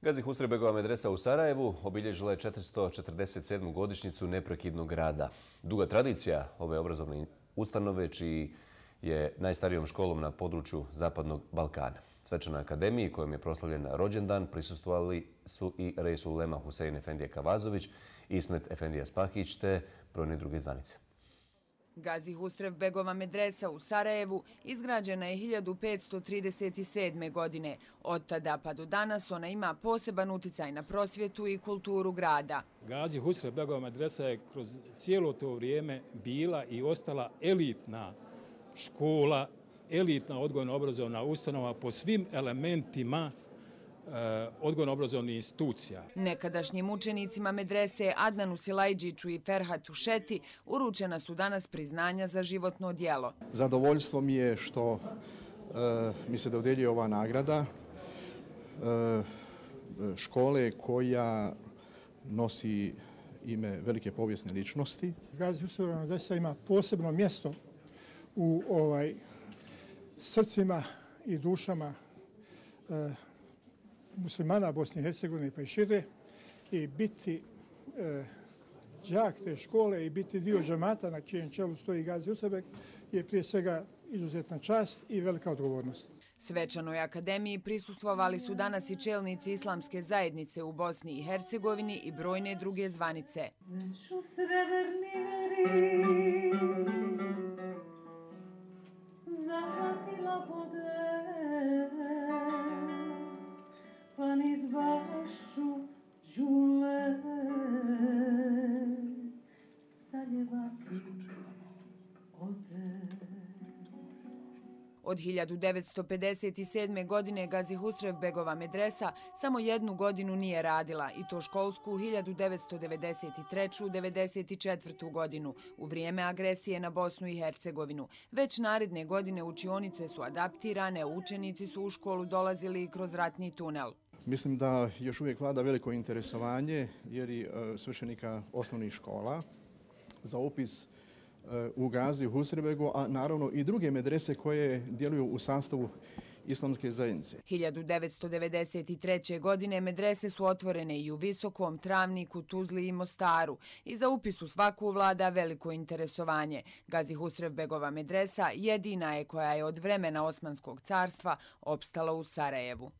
Gazi Husrebegova medresa u Sarajevu obilježila je 447. godišnjicu neprekidnog rada. Duga tradicija ove obrazovne ustanove, čiji je najstarijom školom na području Zapadnog Balkana. Svečanoj akademiji, kojom je proslavljen rođendan, prisustvovali su i Reis ulema Husein Efendija Kavazović, Ismet Efendija Spahić te brojne druge zvanice. Gazi Husrebegova medresa u Sarajevu izgrađena je 1537. godine. Od tada pa do danas ona ima poseban uticaj na prosvjetu i kulturu grada. Gazi Husrebegova medresa je kroz cijelo to vrijeme bila i ostala elitna škola, elitna odgojno-obrazovna ustanova po svim elementima odgojno-obrazovnih institucija. Nekadašnjim učenicima medrese Adnanu Silajđiću i Ferhatu Šeti uručena su danas priznanja za životno djelo. Zadovoljstvo mi je što mi se dodjeljuje ova nagrada škole koja nosi ime velike povijesne ličnosti. Gazi Husrebegova medresa ima posebno mjesto u srcima i dušama muslimana Bosne i Hercegovine pa i šire, i biti đak te škole i biti dio džamata na čijem čelu stoji Gazi Husrebeg je prije svega izuzetna čast i velika odgovornost. Svečanoj akademiji prisustvovali su danas i čelnici islamske zajednice u Bosni i Hercegovini i brojne druge zvanice. Pa niz bašću žule zaljevati ode. Od 1957. godine Gazi Husrebegova medresa samo jednu godinu nije radila, i to školsku 1993-94. godinu, u vrijeme agresije na Bosnu i Hercegovinu. Već naredne godine učionice su adaptirane, učenici su u školu dolazili i kroz ratni tunel. Mislim da još uvijek vlada veliko interesovanje jer i sveštenika osnovnih škola za upis u Gazi Husrebegu, a naravno i druge medrese koje djeluju u sastavu islamske zajednice. 1993. godine medrese su otvorene i u Visokom, Travniku, Tuzli i Mostaru, i za upis u svaku vlada veliko interesovanje. Gazi Husrebegova medresa jedina je koja je od vremena Osmanskog carstva opstala u Sarajevu.